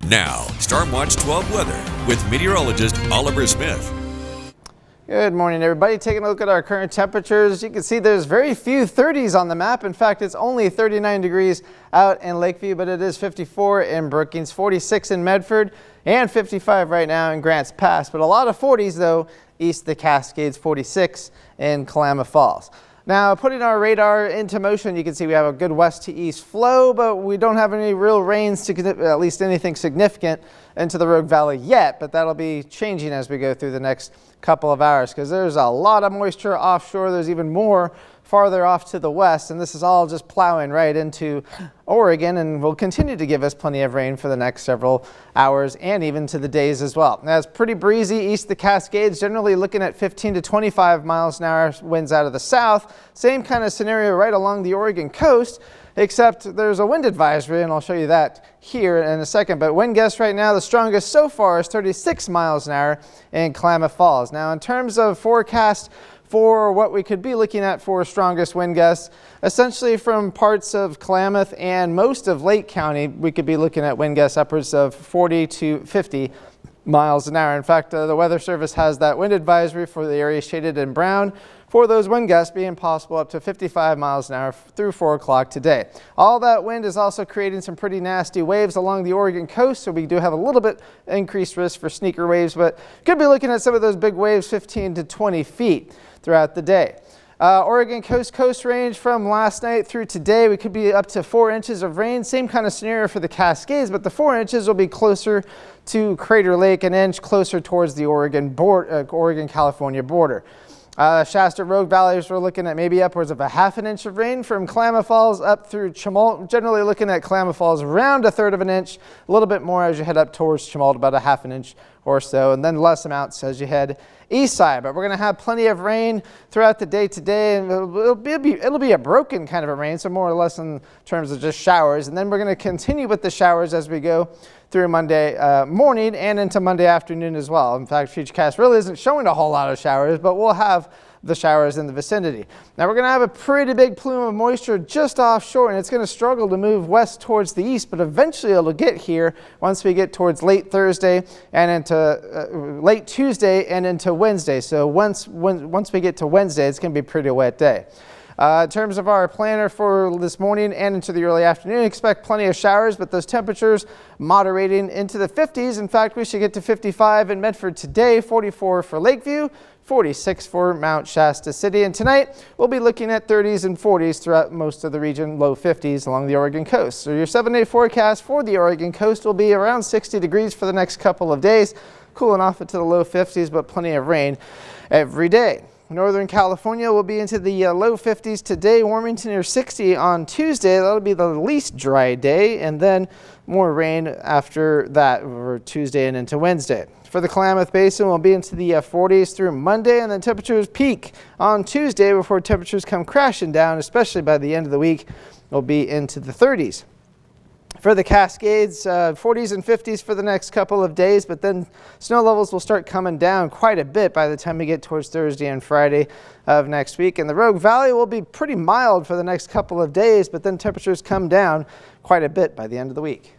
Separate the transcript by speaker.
Speaker 1: Now, Stormwatch 12 weather with meteorologist Oliver Smith.
Speaker 2: Good morning, everybody. Taking a look at our current temperatures, you can see there's very few 30s on the map. In fact, it's only 39 degrees out in Lakeview, but it is 54 in Brookings, 46 in Medford, and 55 right now in Grants Pass. But a lot of 40s, though, east of the Cascades, 46 in Klamath Falls. Now, putting our radar into motion, you can see we have a good west to east flow, but we don't have any real rains, to at least anything significant, into the Rogue Valley yet. But that'll be changing as we go through the next couple of hours because there's a lot of moisture offshore. There's even more farther off to the west, and this is all just plowing right into Oregon and will continue to give us plenty of rain for the next several hours and even to the days as well. Now, it's pretty breezy east of the Cascades, generally looking at 15 to 25 miles an hour winds out of the south. Same kind of scenario right along the Oregon coast, except there's a wind advisory, and I'll show you that here in a second. But wind gusts right now, the strongest so far is 36 miles an hour in Klamath Falls. Now, in terms of forecast for what we could be looking at for strongest wind gusts, essentially from parts of Klamath and most of Lake County, we could be looking at wind gusts upwards of 40 to 50 miles an hour. In fact, the Weather Service has that wind advisory for the area shaded in brown for those wind gusts being possible up to 55 miles an hour through 4 o'clock today. All that wind is also creating some pretty nasty waves along the Oregon coast, so we do have a little bit increased risk for sneaker waves, but could be looking at some of those big waves 15 to 20 feet throughout the day. Oregon coast range from last night through today, we could be up to 4 inches of rain. Same kind of scenario for the Cascades, but the 4 inches will be closer to Crater Lake, an inch closer towards the Oregon-California border. Shasta Rogue Valleys, we're looking at maybe upwards of a ½ an inch of rain from Klamath Falls up through Chemult. Generally looking at Klamath Falls around 1/3 of an inch, a little bit more as you head up towards Chemult, about a ½ an inch or so, and then less amounts as you head east side. But we're going to have plenty of rain throughout the day today, and it'll be a broken kind of a rain, so more or less in terms of just showers. And then we're going to continue with the showers as we go through Monday morning and into Monday afternoon as well. In fact, Futurecast really isn't showing a whole lot of showers, but we'll have the showers in the vicinity. Now, we're going to have a pretty big plume of moisture just offshore, and it's going to struggle to move west towards the east, but eventually it'll get here once we get towards late Thursday and into late Tuesday and into Wednesday. So once we get to Wednesday, it's going to be a pretty wet day. In terms of our planner for this morning and into the early afternoon, expect plenty of showers, but those temperatures moderating into the 50s. In fact, we should get to 55 in Medford today, 44 for Lakeview, 46 for Mount Shasta City. And tonight, we'll be looking at 30s and 40s throughout most of the region, low 50s along the Oregon coast. So your 7-day forecast for the Oregon coast will be around 60 degrees for the next couple of days, cooling off into the low 50s, but plenty of rain every day. Northern California will be into the low 50s today, warming to near 60 on Tuesday. That'll be the least dry day, and then more rain after that over Tuesday and into Wednesday. For the Klamath Basin, we'll be into the 40s through Monday, and then temperatures peak on Tuesday before temperatures come crashing down, especially by the end of the week. We'll be into the 30s. For the Cascades, 40s and 50s for the next couple of days, but then snow levels will start coming down quite a bit by the time we get towards Thursday and Friday of next week. And the Rogue Valley will be pretty mild for the next couple of days, but then temperatures come down quite a bit by the end of the week.